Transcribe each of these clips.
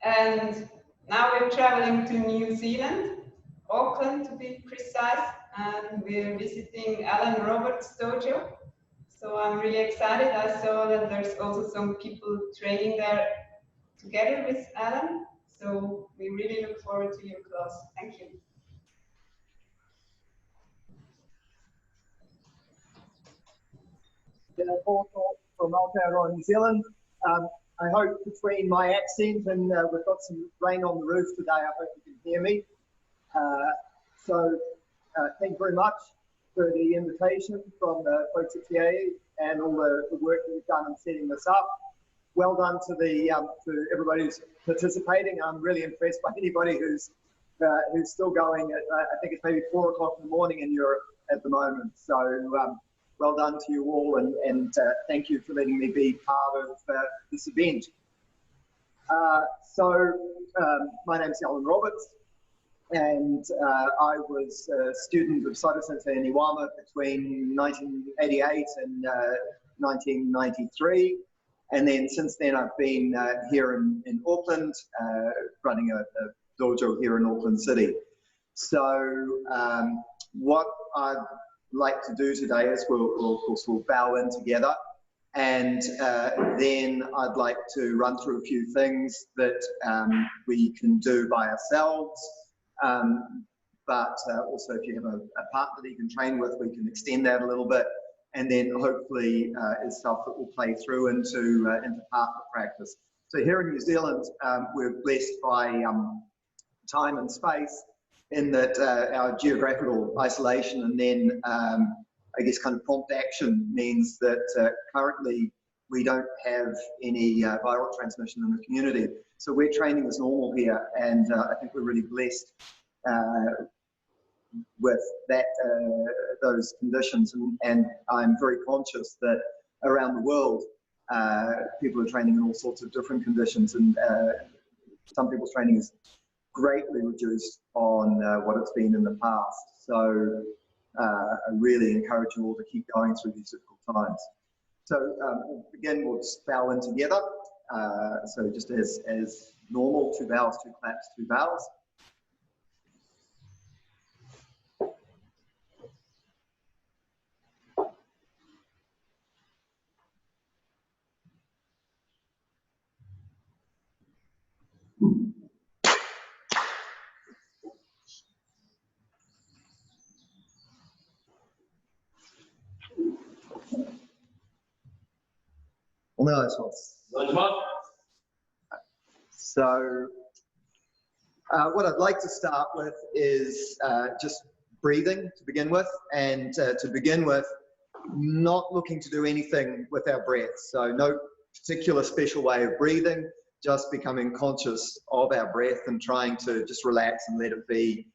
And now we're traveling to New Zealand, Auckland to be precise, and we're visiting Alan Roberts' dojo. So I'm really excited. I saw that there's also some people training there together with Alan. So we really look forward to your class. Thank you. From Aotearoa, New Zealand. I hope between my accent and we've got some rain on the roof today, I hope you can hear me. Thank you very much for the invitation from the folks at TAE and all the work that you've done in setting this up. Well done to to everybody who's participating. I'm really impressed by anybody who's still going. I think it's maybe 4 o'clock in the morning in Europe at the moment. So well done to you all, and thank you for letting me be part of this event. My name's Alan Roberts, and I was a student of Saito Sensei in Iwama between 1988 and 1993. And then since then, I've been here in Auckland, running a dojo here in Auckland City. So what I'd like to do today is we'll bow in together, and then I'd like to run through a few things that we can do by ourselves, but also if you have a partner that you can train with, we can extend that a little bit, and then hopefully is stuff that will play through into partner practice. So here in New Zealand, we're blessed by time and space, in that our geographical isolation and then I guess kind of prompt action means that currently we don't have any viral transmission in the community. So we're training as normal here, and I think we're really blessed with that, those conditions, and I'm very conscious that around the world people are training in all sorts of different conditions, and some people's training is greatly reduced on what it's been in the past. So I really encourage you all to keep going through these difficult times. So again, we'll just bow in together. So just as normal, 2 bows, 2 claps, 2 bows. So what I'd like to start with is just breathing to begin with, and to begin with, not looking to do anything with our breath. So no particular special way of breathing, just becoming conscious of our breath and trying to just relax and let it be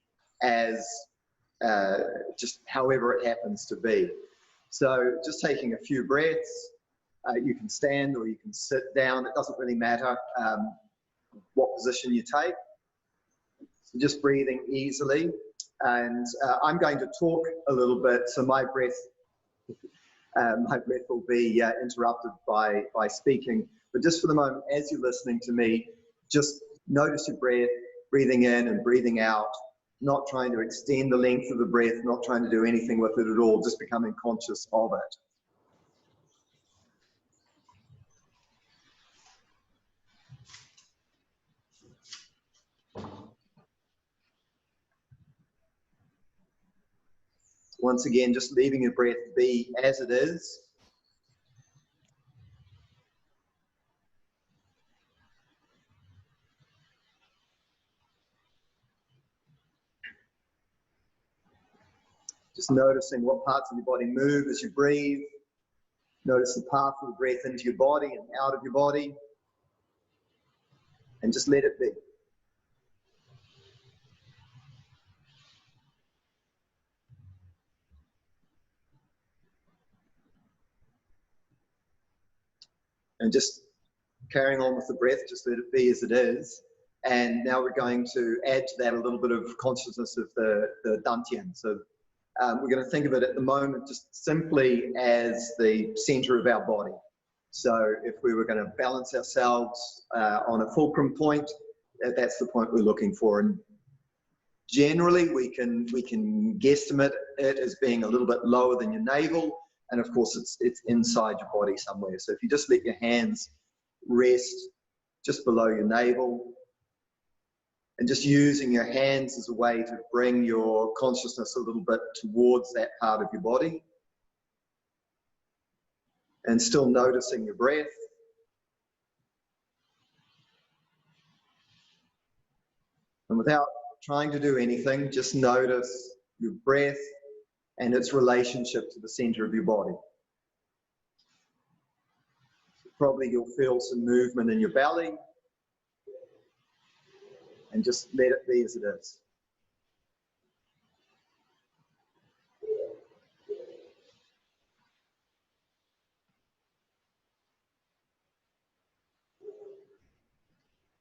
as just however it happens to be. So just taking a few breaths. You can stand or you can sit down, it doesn't really matter what position you take. So just breathing easily, and I'm going to talk a little bit, so my breath will be interrupted by speaking, but just for the moment, as you're listening to me, just notice your breath, breathing in and breathing out, not trying to extend the length of the breath, not trying to do anything with it at all, just becoming conscious of it. Once again, just leaving your breath be as it is. Just noticing what parts of your body move as you breathe. Notice the path of the breath into your body and out of your body. And just let it be. And just carrying on with the breath, just let it be as it is. And now we're going to add to that a little bit of consciousness of the dantian. So we're going to think of it at the moment just simply as the center of our body. So if we were going to balance ourselves on a fulcrum point, that's the point we're looking for. And generally, we can guesstimate it as being a little bit lower than your navel, and of course, it's inside your body somewhere. So if you just let your hands rest just below your navel, and just using your hands as a way to bring your consciousness a little bit towards that part of your body, and still noticing your breath. And without trying to do anything, just notice your breath and its relationship to the center of your body. So probably you'll feel some movement in your belly, and just let it be as it is.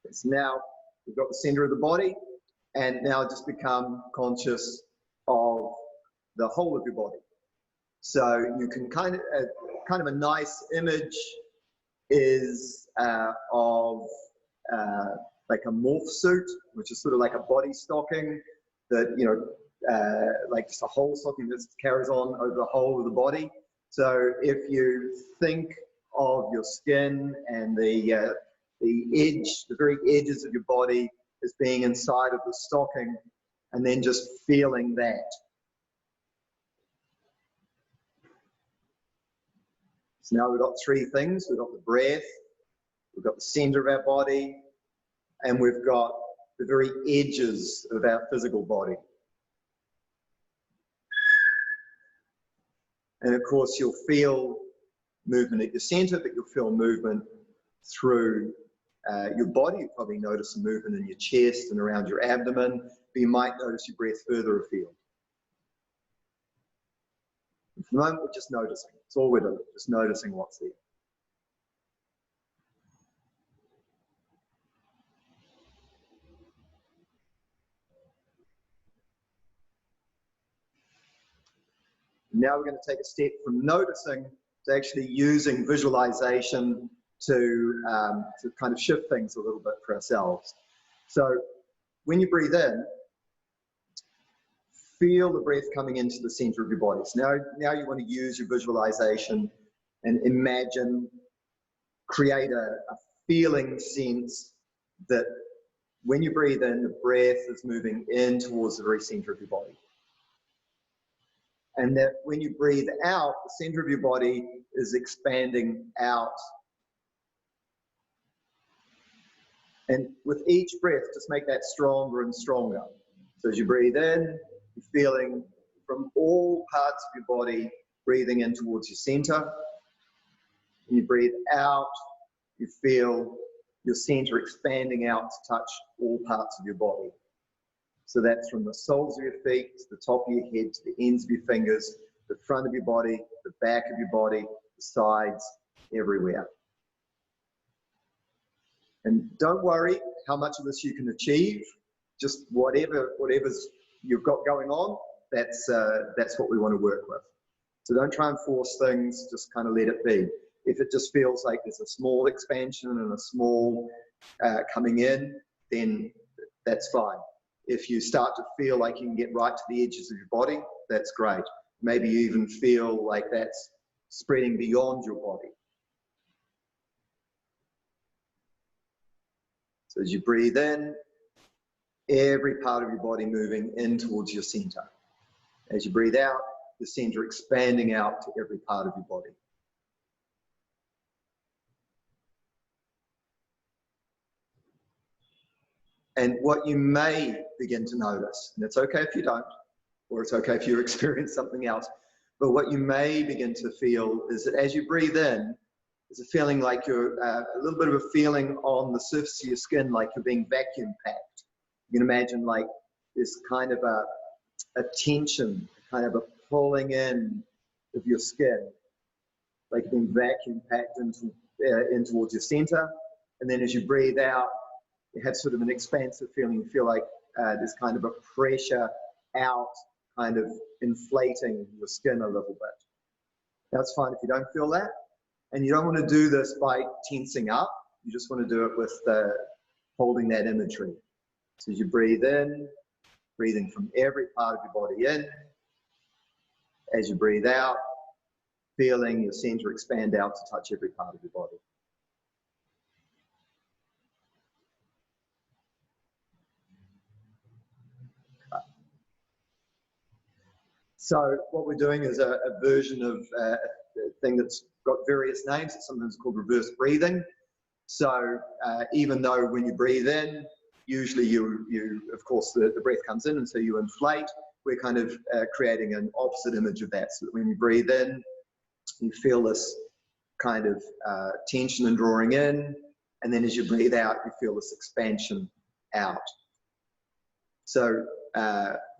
So now we've got the center of the body, and now just become conscious of the whole of your body. So you can kind of a nice image is of like a morph suit, which is sort of like a body stocking that, you know, like just a whole stocking that carries on over the whole of the body. So if you think of your skin and the edge, the very edges of your body as being inside of the stocking, and then just feeling that. So now we've got three things. We've got the breath, we've got the center of our body, and we've got the very edges of our physical body. And of course, you'll feel movement at your center, but you'll feel movement through your body. You'll probably notice some movement in your chest and around your abdomen, but you might notice your breath further afield. And for the moment, we're just noticing. That's all we're doing, just noticing what's there. Now we're going to take a step from noticing to actually using visualization to kind of shift things a little bit for ourselves. So when you breathe in, feel the breath coming into the center of your body. So now you want to use your visualization and imagine, create a feeling sense that when you breathe in, the breath is moving in towards the very center of your body. And that when you breathe out, the center of your body is expanding out. And with each breath, just make that stronger and stronger. So as you breathe in, you're feeling from all parts of your body, breathing in towards your center. When you breathe out, you feel your center expanding out to touch all parts of your body. So that's from the soles of your feet, to the top of your head, to the ends of your fingers, the front of your body, the back of your body, the sides, everywhere. And don't worry how much of this you can achieve. Just whatever's you've got going on, that's what we want to work with. So don't try and force things, just kind of let it be. If it just feels like there's a small expansion and a small coming in, then that's fine. If you start to feel like you can get right to the edges of your body, that's great. Maybe you even feel like that's spreading beyond your body. So as you breathe in, every part of your body moving in towards your center. As you breathe out, the center expanding out to every part of your body. And what you may begin to notice, and it's okay if you don't, or it's okay if you experience something else, but what you may begin to feel is that as you breathe in, there's a feeling like you're, a little bit of a feeling on the surface of your skin, like you're being vacuum packed. You can imagine like this kind of a tension, kind of a pulling in of your skin, like being vacuum packed in towards your center. And then as you breathe out, you have sort of an expansive feeling. You feel like there's kind of a pressure out, kind of inflating your skin a little bit. That's fine if you don't feel that. And you don't want to do this by tensing up. You just want to do it with holding that imagery. So as you breathe in, breathing from every part of your body in. As you breathe out, feeling your center expand out to touch every part of your body. So what we're doing is a version of a thing that's got various names. It's sometimes called reverse breathing. So even though when you breathe in, usually you of course, the breath comes in and so you inflate, we're kind of creating an opposite image of that. So that when you breathe in, you feel this kind of tension and drawing in, and then as you breathe out, you feel this expansion out. So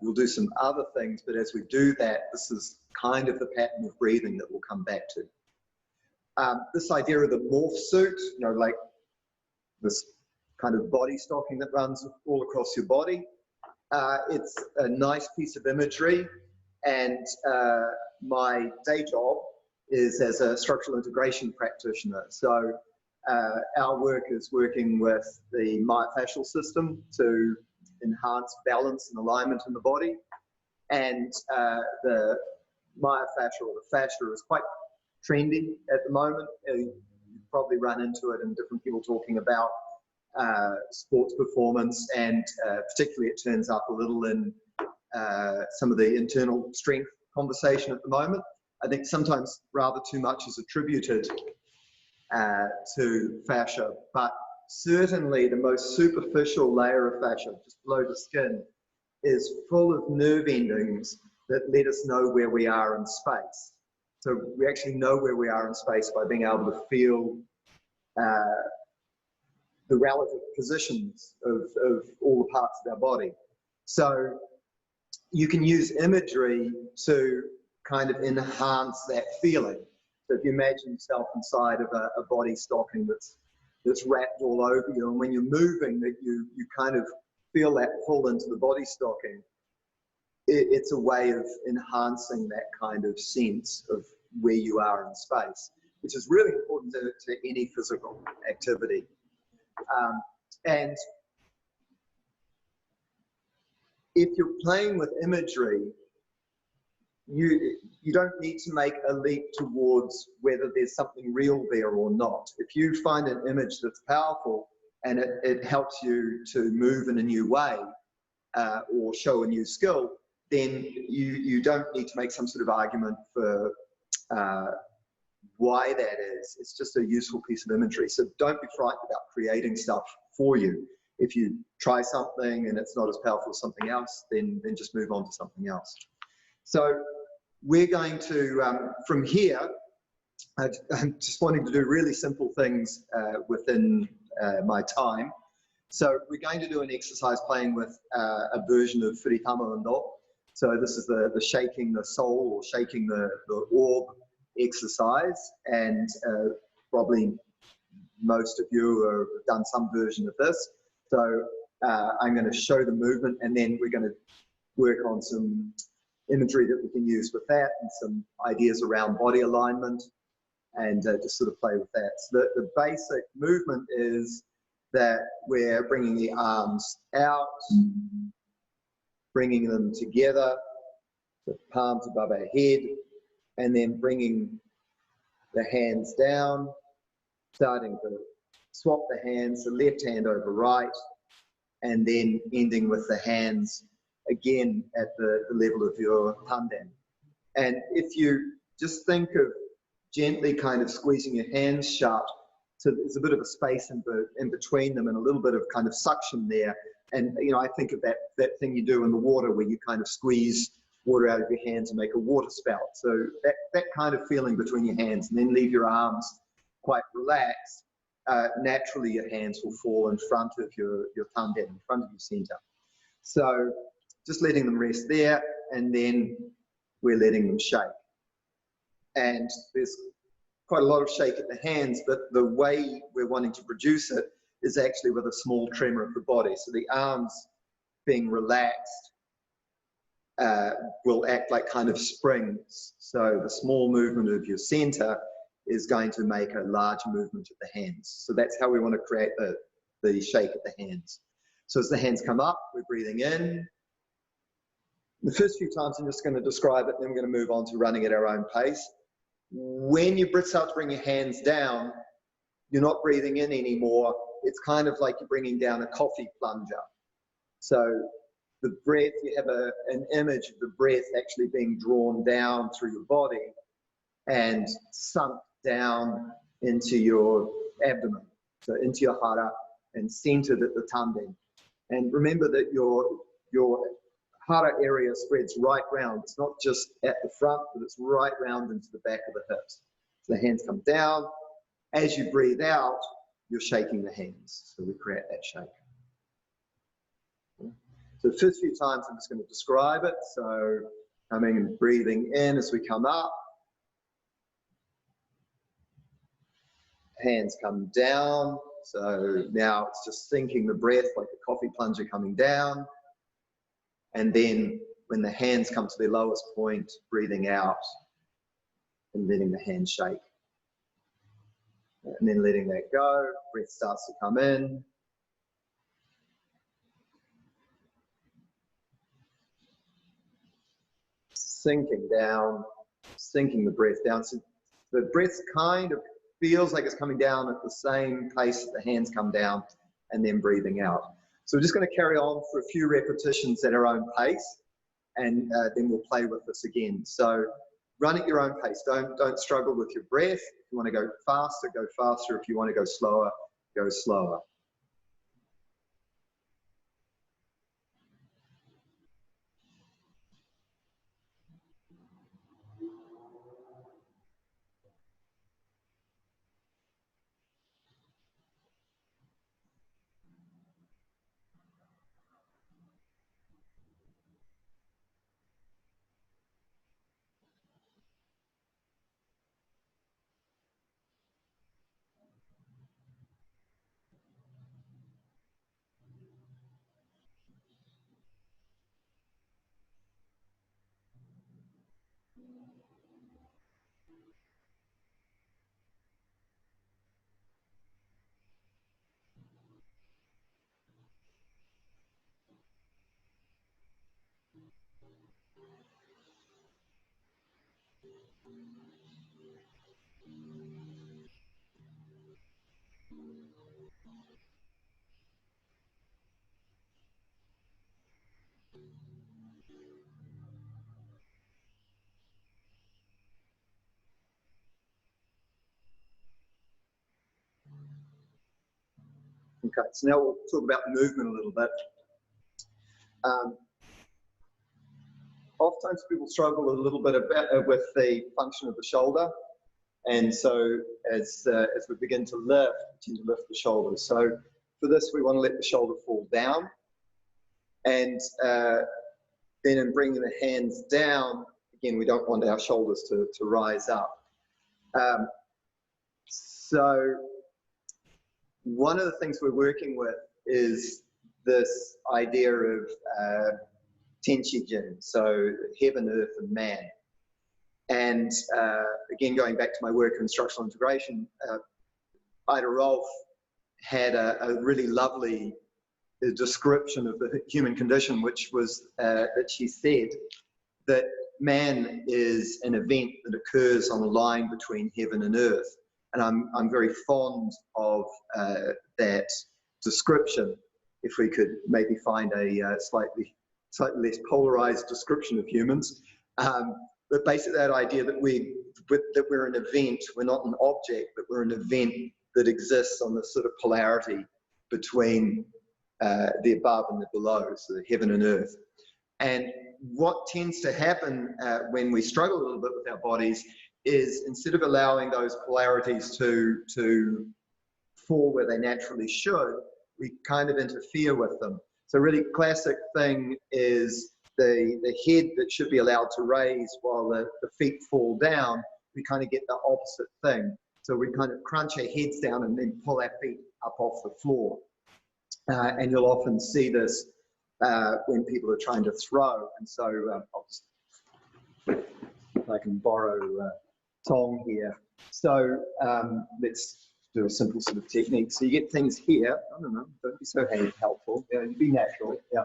we'll do some other things, but as we do that, this is kind of the pattern of breathing that we'll come back to. This idea of the morph suit, you know, like this kind of body stocking that runs all across your body. It's a nice piece of imagery, and my day job is as a structural integration practitioner. So our work is working with the myofascial system to enhance balance and alignment in the body. And the myofascia or the fascia is quite trendy at the moment. You probably run into it in different people talking about sports performance, and particularly it turns up a little in some of the internal strength conversation at the moment. I think sometimes rather too much is attributed to fascia, but certainly the most superficial layer of fascia, just below the skin, is full of nerve endings that let us know where we are in space. So we actually know where we are in space by being able to feel the relative positions of all the parts of our body. So you can use imagery to kind of enhance that feeling. So if you imagine yourself inside of a body stocking that's wrapped all over you, and when you're moving, that you kind of feel that pull into the body stocking, it's a way of enhancing that kind of sense of where you are in space, which is really important to any physical activity. And if you're playing with imagery, you don't need to make a leap towards whether there's something real there or not. If you find an image that's powerful and it helps you to move in a new way or show a new skill, then you don't need to make some sort of argument for why that is. It's just a useful piece of imagery. So don't be frightened about creating stuff for you. If you try something and it's not as powerful as something else, then just move on to something else. So we're going to, from here, I'm just wanting to do really simple things within my time. So we're going to do an exercise playing with a version of Furitamando. So this is the shaking the soul or shaking the orb exercise, and probably most of you have done some version of this. So I'm going to show the movement, and then we're going to work on some imagery that we can use with that, and some ideas around body alignment, and just sort of play with that. So the basic movement is that we're bringing the arms out, bringing them together, the palms above our head, and then bringing the hands down, starting to swap the hands, the left hand over right, and then ending with the hands again at the level of your tanden. And if you just think of gently kind of squeezing your hands shut, so there's a bit of a space in between them and a little bit of kind of suction there. And, you know, I think of that thing you do in the water where you kind of squeeze water out of your hands and make a water spout. So that kind of feeling between your hands, and then leave your arms quite relaxed. Naturally, your hands will fall in front of your tanden, in front of your center. So just letting them rest there, and then we're letting them shake. And there's quite a lot of shake at the hands, but the way we're wanting to produce it is actually with a small tremor of the body. So the arms being relaxed will act like kind of springs. So the small movement of your center is going to make a large movement of the hands. So that's how we want to create the the shake of the hands. So as the hands come up, we're breathing in. The first few times I'm just going to describe it, then we're going to move on to running at our own pace. When you start to bring your hands down, you're not breathing in anymore. It's kind of like you're bringing down a coffee plunger. So the breath, you have an image of the breath actually being drawn down through your body and sunk down into your abdomen, so into your hara and centered at the tanden. And remember that your hara area spreads right round. It's not just at the front, but it's right round into the back of the hips. So the hands come down. As you breathe out, you're shaking the hands. So we create that shake. So the first few times I'm just going to describe it. So coming and breathing in as we come up. Hands come down. So now it's just sinking the breath like a coffee plunger coming down. And then when the hands come to their lowest point, breathing out and letting the hands shake. And then letting that go, breath starts to come in. Sinking down, sinking the breath down. So the breath kind of feels like it's coming down at the same pace as the hands come down, and then breathing out. So we're just going to carry on for a few repetitions at our own pace, and then we'll play with this again. So run at your own pace. Don't struggle with your breath. If you want to go faster, go faster. If you want to go slower, go slower. Okay, so now we'll talk about movement a little bit. Oftentimes people struggle a little bit with the function of the shoulder. And so as we begin to lift, we tend to lift the shoulders. So for this, we want to let the shoulder fall down. And then in bringing the hands down, again, we don't want our shoulders to rise up. So one of the things we're working with is this idea of Tenshi-jin, so heaven, earth, and man. And again, going back to my work in structural integration, Ida Rolf had a really lovely description of the human condition, which was that she said that man is an event that occurs on a line between heaven and earth. And I'm very fond of that description. If we could maybe find a slightly less polarized description of humans. But basically that idea that we're an event, we're not an object, but we're an event that exists on this sort of polarity between the above and the below, so the heaven and earth. And what tends to happen when we struggle a little bit with our bodies is instead of allowing those polarities to fall where they naturally should, we kind of interfere with them. So a really classic thing is the head that should be allowed to raise while the feet fall down, we kind of get the opposite thing. So we kind of crunch our heads down and then pull our feet up off the floor. And you'll often see this when people are trying to throw. And so I'll just, if I can borrow Tong here. So let's do a simple sort of technique. So you get things here. I don't know, don't be so helpful. Yeah, be natural. Yeah.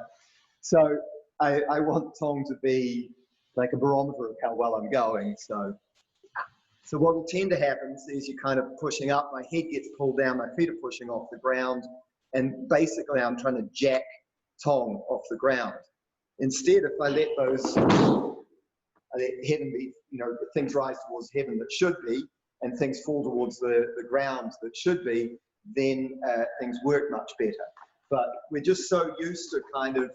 So I want Tong to be like a barometer of how well I'm going. So what will tend to happen is you're kind of pushing up, my head gets pulled down, my feet are pushing off the ground, and basically I'm trying to jack Tong off the ground. Instead, if I let those, I let heaven be, things rise towards heaven that should be, and things fall towards the ground that should be, then things work much better. But we're just so used to kind of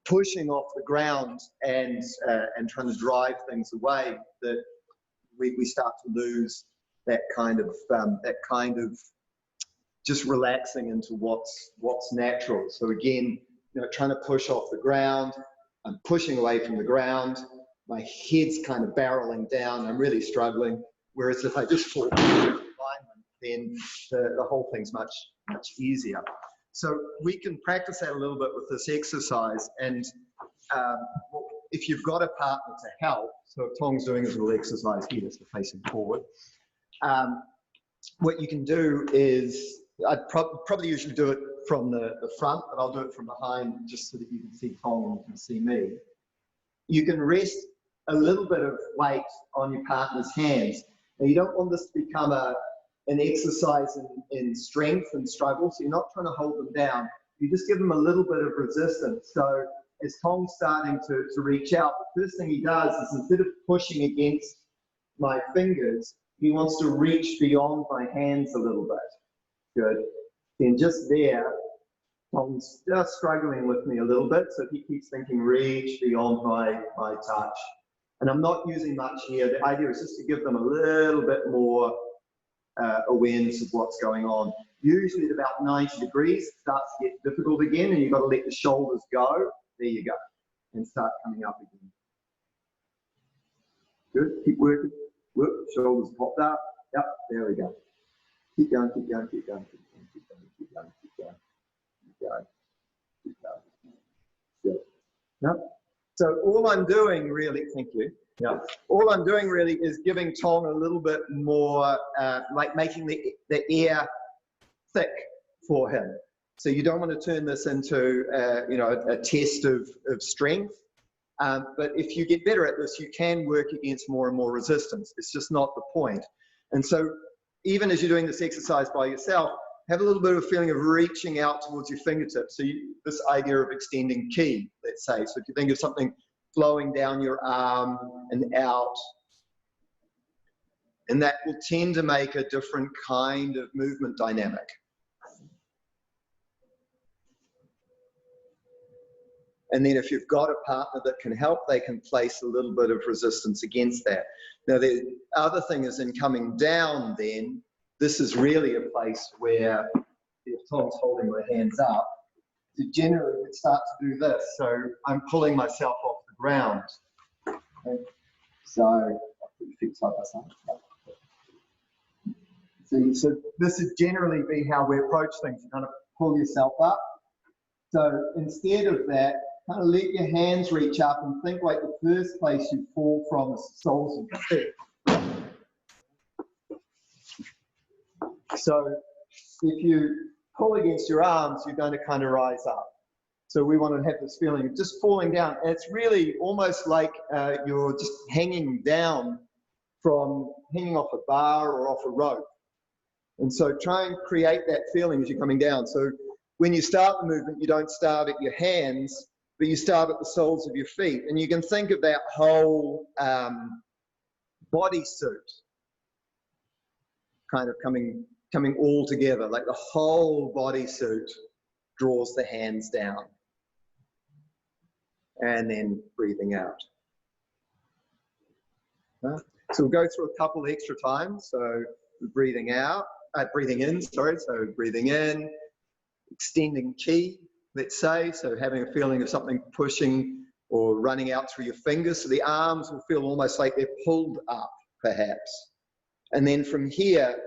pushing off the ground and trying to drive things away that we start to lose that kind of just relaxing into what's natural. So again, trying to push off the ground, I'm pushing away from the ground, my head's kind of barreling down, I'm really struggling. Whereas if I just fall into alignment, then the whole thing's much easier. So we can practice that a little bit with this exercise. And if you've got a partner to help, so if Tong's doing his little exercise here, so facing forward, what you can do is, I'd probably usually do it from the front, but I'll do it from behind just so that you can see Tong and you can see me. You can rest a little bit of weight on your partner's hands. Now, you don't want this to become an exercise in strength and struggle, so you're not trying to hold them down. You just give them a little bit of resistance. So as Tong's starting to reach out, the first thing he does is, instead of pushing against my fingers, he wants to reach beyond my hands a little bit. Good. Then just there, Tong's just struggling with me a little bit, so he keeps thinking, reach beyond my touch. And I'm not using much here. The idea is just to give them a little bit more awareness of what's going on. Usually at about 90 degrees, it starts to get difficult again, and you've got to let the shoulders go. There you go. And start coming up again. Good. Keep working. Whoop, shoulders popped up. Yep, there we go. Keep going, keep going, keep going, keep going, keep going, keep going, keep going, keep going, keep going. Good. Yep. So all I'm doing really, thank you. Yeah. All I'm doing really is giving Tong a little bit more, like making the air thick for him. So you don't want to turn this into, a test of strength. But if you get better at this, you can work against more and more resistance. It's just not the point. And so even as you're doing this exercise by yourself, have a little bit of a feeling of reaching out towards your fingertips. So this idea of extending ki, let's say. So if you think of something flowing down your arm and out, and that will tend to make a different kind of movement dynamic. And then if you've got a partner that can help, they can place a little bit of resistance against that. Now, the other thing is, in coming down then, this is really a place where, if Tong's holding my hands up, to generally would start to do this. So I'm pulling myself off the ground. Okay. So I'll put your feet side by side. So this would generally be how we approach things. You kind of pull yourself up. So instead of that, kind of let your hands reach up and think like the first place you fall from is the soles of your feet. So if you pull against your arms, you're going to kind of rise up. So we want to have this feeling of just falling down. And it's really almost like you're just hanging down from hanging off a bar or off a rope. And so try and create that feeling as you're coming down. So when you start the movement, you don't start at your hands, but you start at the soles of your feet. And you can think of that whole bodysuit kind of coming all together, like the whole bodysuit draws the hands down. And then breathing out. So we'll go through a couple extra times. So breathing out, breathing in, sorry. So breathing in, extending ki, let's say. So having a feeling of something pushing or running out through your fingers. So the arms will feel almost like they're pulled up, perhaps. And then from here,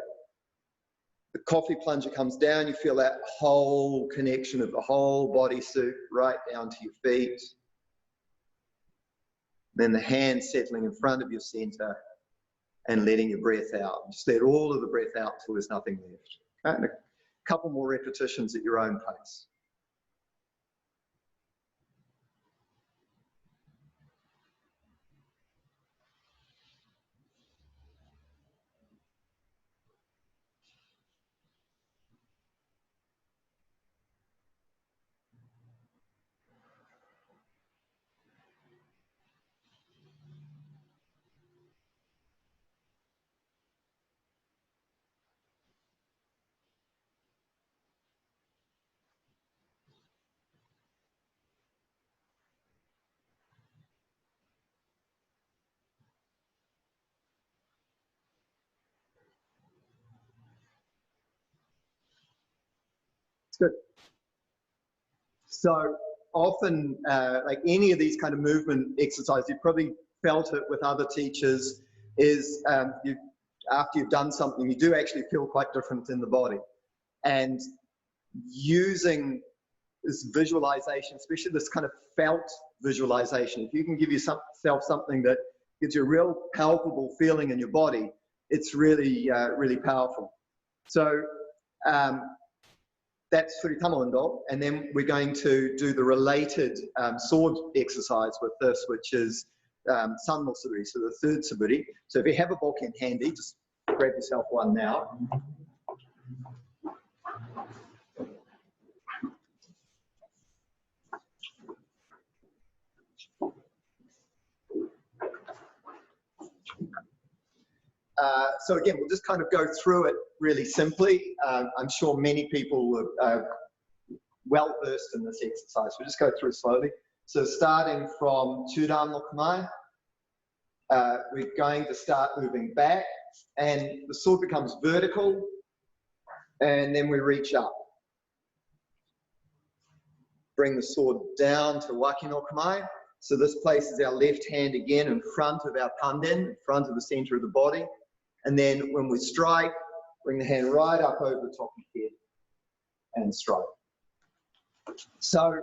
the coffee plunger comes down. You feel that whole connection of the whole bodysuit right down to your feet. Then the hands settling in front of your center. and letting your breath out. Just let all of the breath out until there's nothing left. Okay? And a couple more repetitions at your own pace. It's good. So often, like any of these kind of movement exercises, you've probably felt it with other teachers, is after you've done something, you do actually feel quite different in the body. And using this visualization, especially this kind of felt visualization, if you can give yourself something that gives you a real palpable feeling in your body, it's really, really powerful. So that's Furi Tamawando, and then we're going to do the related sword exercise with this, which is Sanmo Suburi, so the third Suburi. So if you have a bokken handy, just grab yourself one now. So again, we'll just kind of go through it really simply. I'm sure many people are well versed in this exercise. We'll just go through it slowly. So starting from Chudan no Kamae, we're going to start moving back, and the sword becomes vertical, and then we reach up. Bring the sword down to Waki no Kamae. So this places our left hand again in front of our tanden, in front of the center of the body. And then when we strike, bring the hand right up over the top of the head and strike. So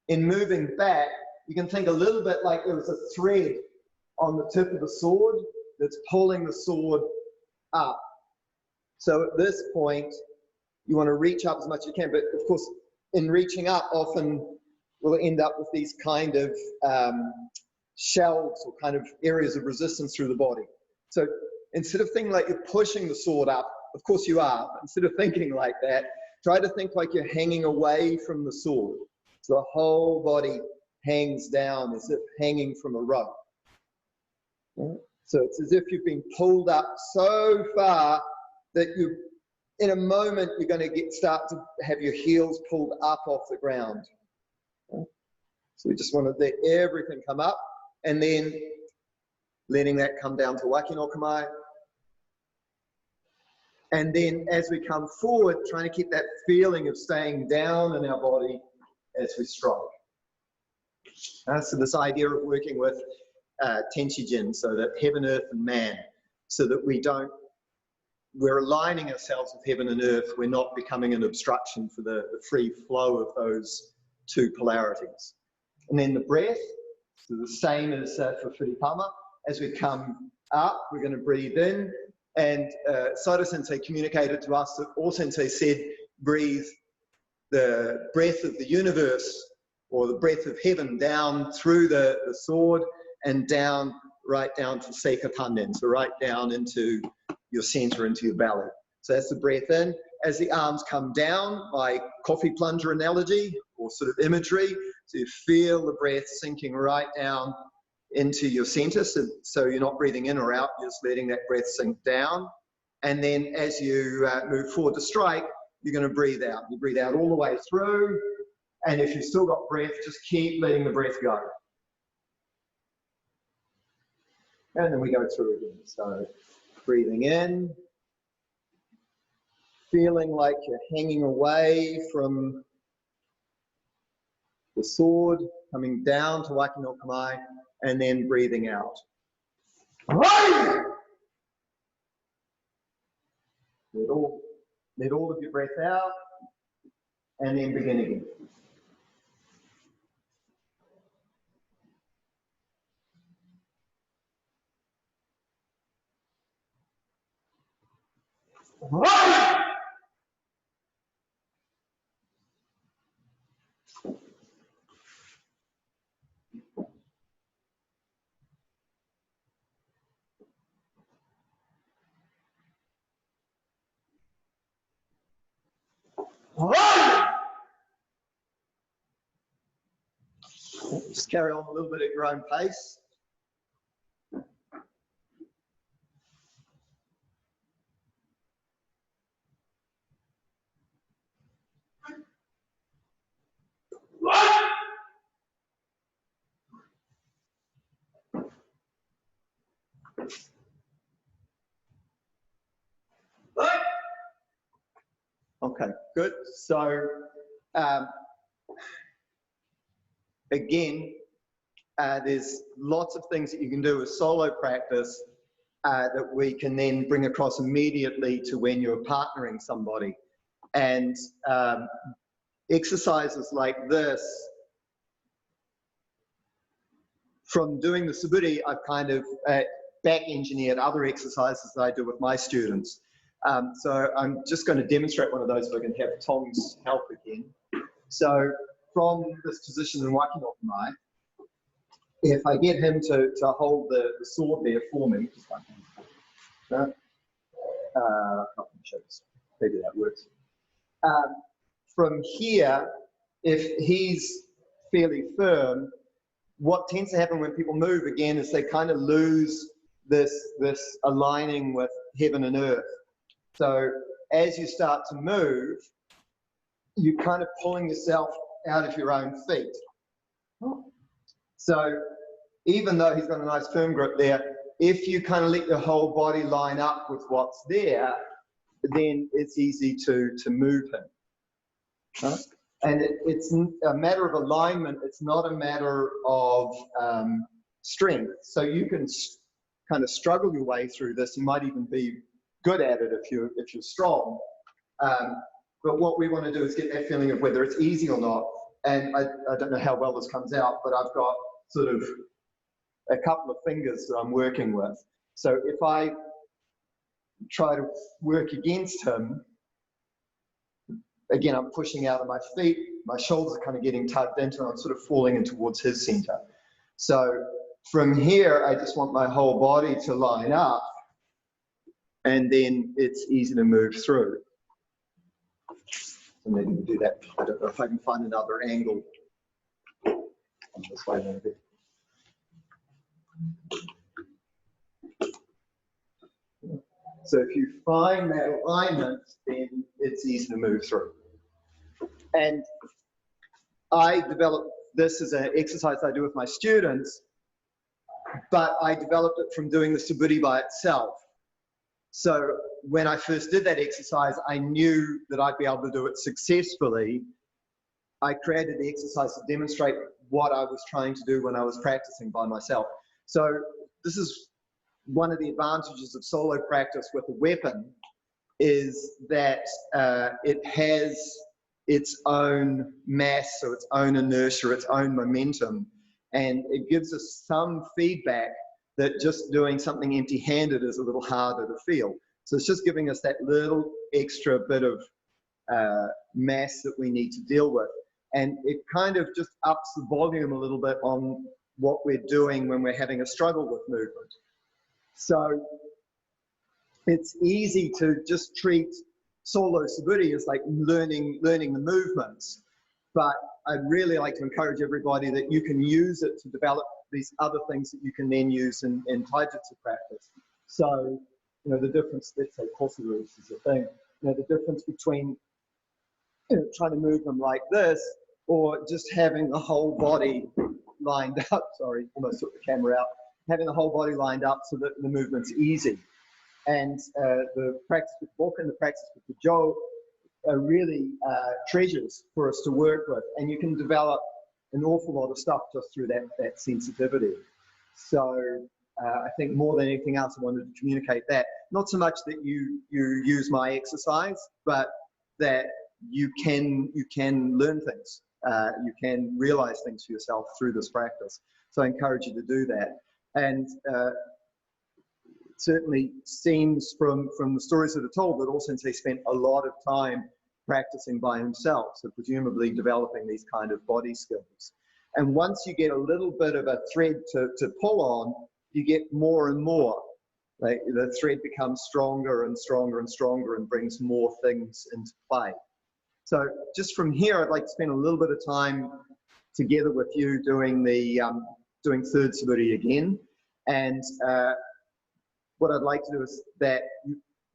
in moving back, you can think a little bit like there was a thread on the tip of the sword that's pulling the sword up. So at this point, you want to reach up as much as you can, but of course, in reaching up, often we'll end up with these kind of shelves or kind of areas of resistance through the body. So instead of thinking like you're pushing the sword up, of course you are, but instead of thinking like that, try to think like you're hanging away from the sword. So the whole body hangs down as if hanging from a rope. Yeah? So it's as if you've been pulled up so far that you, in a moment, you're going to start to have your heels pulled up off the ground. Yeah? So we just want to let everything come up, and then letting that come down to Waki no Kamae. And then as we come forward, trying to keep that feeling of staying down in our body as we strike. So this idea of working with Tenshi-jin, so that heaven, earth, and man, so that we're aligning ourselves with heaven and earth, we're not becoming an obstruction for the free flow of those two polarities. And then the breath, so the same as for Furipama. As we come up, we're going to breathe in. And Saito Sensei communicated to us that all Sensei said, breathe the breath of the universe or the breath of heaven down through the sword and down, right down to Seika Tanden, so right down into your center, into your belly. So that's the breath in. As the arms come down, by coffee plunger analogy or sort of imagery, so you feel the breath sinking right down into your center, so you're not breathing in or out, you're just letting that breath sink down. And then as you move forward to strike, you're going to breathe out. You breathe out all the way through, and if you've still got breath, just keep letting the breath go. And then we go through again. So breathing in, feeling like you're hanging away from the sword, coming down to Waki no Kamae, and then breathing out. Let all of your breath out, and then begin again. Just carry on a little bit at your own pace. Okay, good. So, again, there's lots of things that you can do with solo practice that we can then bring across immediately to when you're partnering somebody. And exercises like this, from doing the suburi, I've kind of back engineered other exercises that I do with my students. So I'm just going to demonstrate one of those if I can have Tom's help again. So from this position in Wakinokamae, if I get him to hold the sword there for me, just like that. Maybe that works. From here, if he's fairly firm, what tends to happen when people move again is they kind of lose this aligning with heaven and earth. So as you start to move, you're kind of pulling yourself out of your own feet. So even though he's got a nice firm grip there, if you kind of let your whole body line up with what's there, then it's easy to move him. And it's a matter of alignment, it's not a matter of strength. So you can kind of struggle your way through this. You might even be good at it if you're strong. But what we want to do is get that feeling of whether it's easy or not. And I don't know how well this comes out, but I've got sort of a couple of fingers that I'm working with. So if I try to work against him, again, I'm pushing out of my feet, my shoulders are kind of getting tugged into, and I'm sort of falling in towards his center. So from here, I just want my whole body to line up, and then it's easy to move through. So maybe we'll do that. I don't know if I can find another angle. This way maybe. So if you find that alignment, then it's easy to move through. And I developed this as an exercise I do with my students, but I developed it from doing the suburi by itself. So when I first did that exercise, I knew that I'd be able to do it successfully. I created the exercise to demonstrate what I was trying to do when I was practicing by myself. So this is one of the advantages of solo practice with a weapon, is that it has its own mass, or its own inertia, its own momentum, and it gives us some feedback that just doing something empty-handed is a little harder to feel. So it's just giving us that little extra bit of mass that we need to deal with. And it kind of just ups the volume a little bit on what we're doing when we're having a struggle with movement. So it's easy to just treat solo suburi as like learning the movements. But I'd really like to encourage everybody that you can use it to develop these other things that you can then use in taijutsu practice. So, you know, the difference, let's say kosoru is the thing, you know, the difference between, you know, trying to move them like this, or just having the whole body lined up, sorry, almost took the camera out, having the whole body lined up so that the movement's easy. And the practice with bokken and the practice with the jo are really treasures for us to work with. And you can develop an awful lot of stuff just through that sensitivity. So I think more than anything else, I wanted to communicate that. Not so much that you use my exercise, but that you can learn things. You can realize things for yourself through this practice. So I encourage you to do that. And it certainly seems from the stories that are told that All-sensei spent a lot of time practicing by himself, so presumably developing these kind of body skills. And once you get a little bit of a thread to pull on, you get more and more. Like the thread becomes stronger and stronger and stronger and brings more things into play. So just from here, I'd like to spend a little bit of time together with you doing the doing third suburi again. And what I'd like to do is that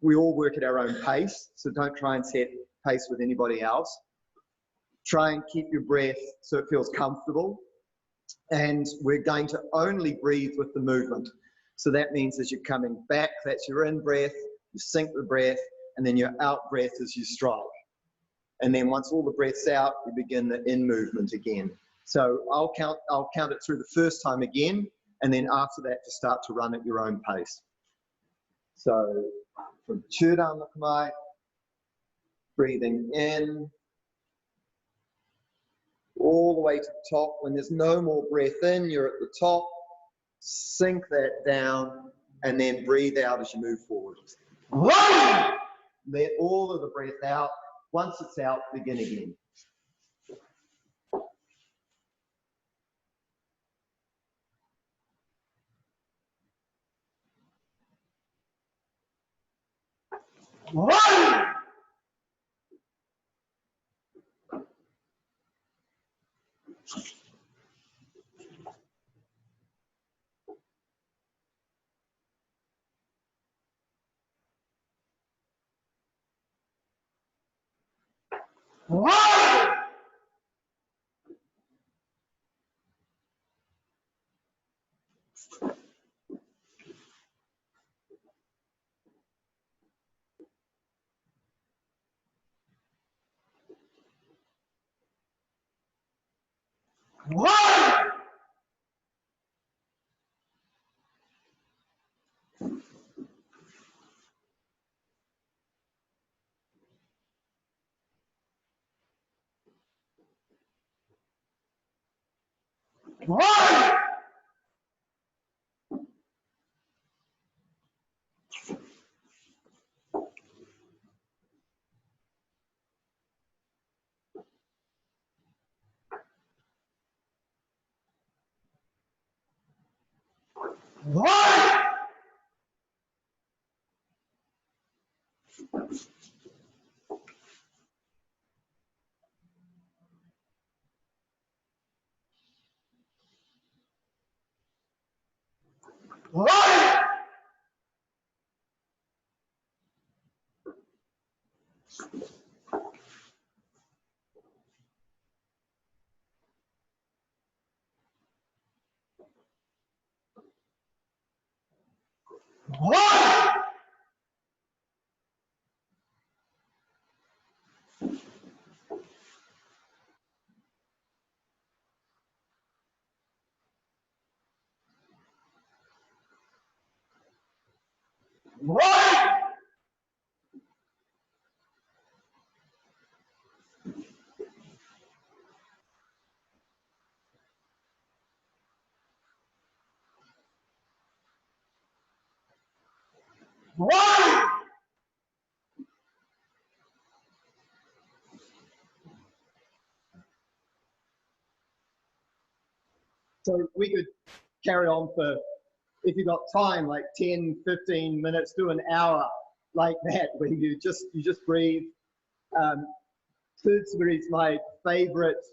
we all work at our own pace. So don't try and set pace with anybody else. Try and keep your breath so it feels comfortable. And we're going to only breathe with the movement. So that means as you're coming back, that's your in breath, you sink the breath, and then your out breath as you strike. And then once all the breath's out, you begin the in movement again. So I'll count it through the first time again, and then after that, to start to run at your own pace. So from Chūdan Nakamai, breathing in, all the way to the top. When there's no more breath in, you're at the top, sink that down, and then breathe out as you move forward. Let all of the breath out. Once it's out, begin again. So we could carry on for, if you've got time, like 10, 15 minutes to an hour like that, where you just breathe. Third suburi is my favorite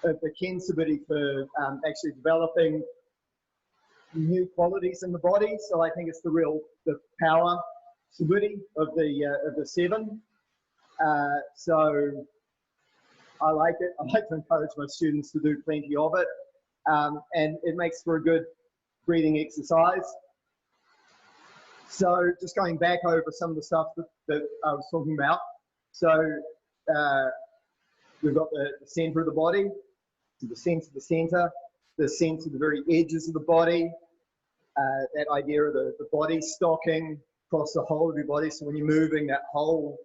of the Ken suburi for actually developing new qualities in the body. So I think it's the power suburi of the seven. So I like it. I like to encourage my students to do plenty of it. And it makes for a good breathing exercise. So just going back over some of the stuff that I was talking about. So we've got the center of the body, the sense of the center, the sense of the very edges of the body, that idea of the body stocking across the whole of your body. So when you're moving, that whole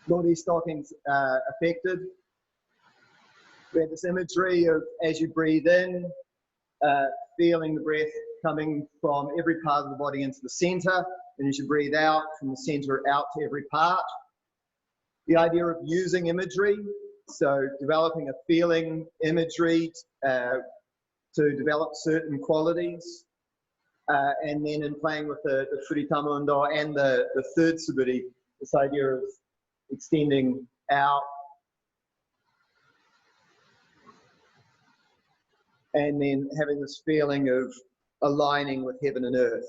body stocking's affected. We have this imagery of, as you breathe in, feeling the breath coming from every part of the body into the center, and as you breathe out, from the center out to every part. The idea of using imagery, so developing a feeling imagery to develop certain qualities, and then in playing with the Furitama Undo and the third suburi, this idea of extending out, and then having this feeling of aligning with heaven and earth.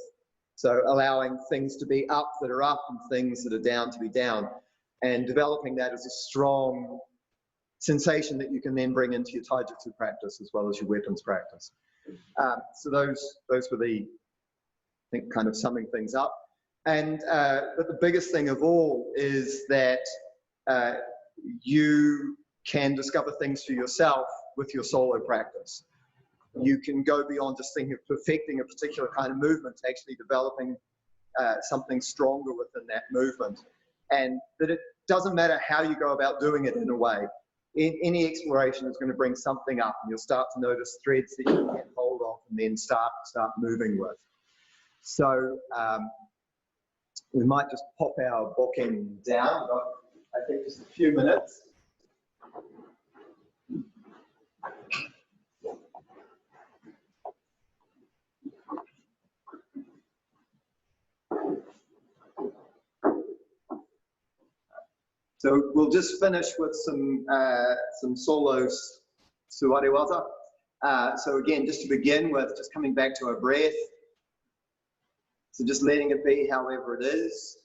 So allowing things to be up that are up and things that are down to be down, and developing that as a strong sensation that you can then bring into your Taijutsu practice as well as your weapons practice. So those were the, I think, kind of summing things up. And but the biggest thing of all is that you can discover things for yourself with your solo practice. You can go beyond just thinking of perfecting a particular kind of movement to actually developing something stronger within that movement. And that it doesn't matter how you go about doing it in a way. Any exploration is going to bring something up, and you'll start to notice threads that you can get hold of and then start moving with. So we might just pop our bookend down. I think just a few minutes. So we'll just finish with some solo suwarewaza. So again, just to begin with, just coming back to our breath. So just letting it be however it is.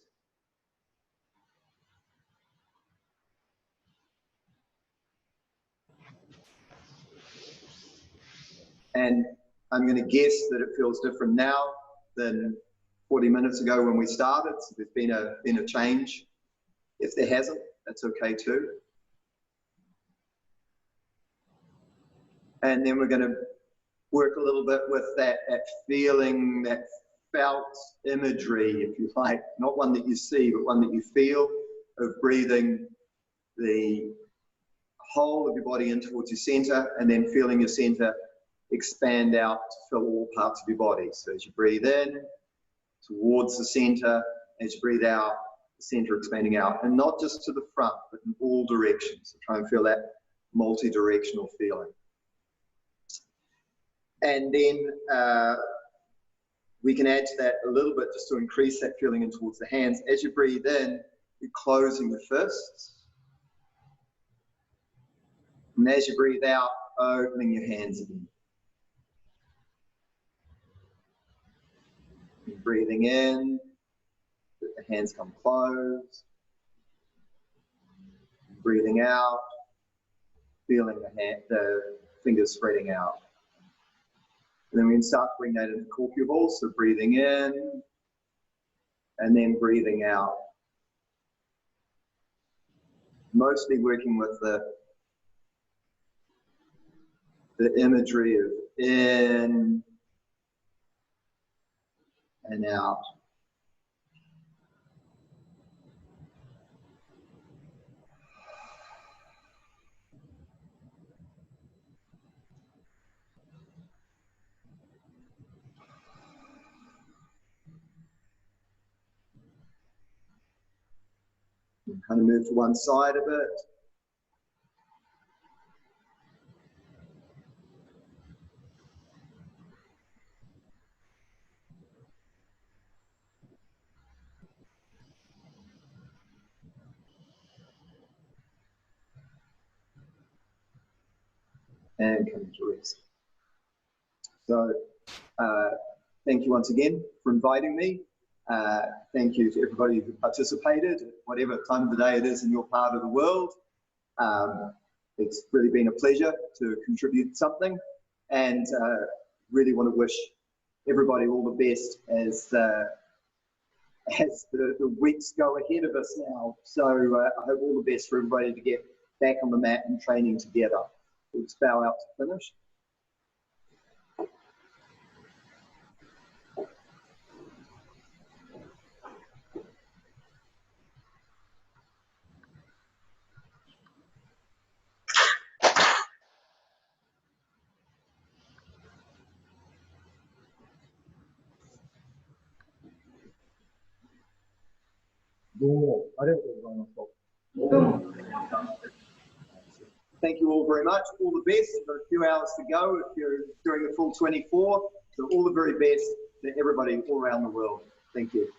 And I'm going to guess that it feels different now than 40 minutes ago when we started. So there's been a change. If there hasn't, that's okay too. And then we're going to work a little bit with that feeling, that felt imagery, if you like, not one that you see, but one that you feel, of breathing the whole of your body in towards your center, and then feeling your center expand out to fill all parts of your body. So as you breathe in towards the center, as you breathe out, the center expanding out, and not just to the front, but in all directions. So try and feel that multi-directional feeling. And then we can add to that a little bit just to increase that feeling in towards the hands. As you breathe in, you're closing the fists. And as you breathe out, opening your hands again. You're breathing in, let the hands come closed. Breathing out, feeling the fingers spreading out. And then we can start to bring that into Korpyu ball. So breathing in, and then breathing out. Mostly working with the imagery of in and out. And kind of move to one side a bit. And come to rest. So thank you once again for inviting me. Thank you to everybody who participated, whatever time of the day it is in your part of the world. It's really been a pleasure to contribute something, and really want to wish everybody all the best as the weeks go ahead of us now. So I hope all the best for everybody to get back on the mat and training together. We'll just bow out to finish. Thank you all very much. All the best. We've got a few hours to go if you're doing the full 24. So all the very best to everybody all around the world. Thank you.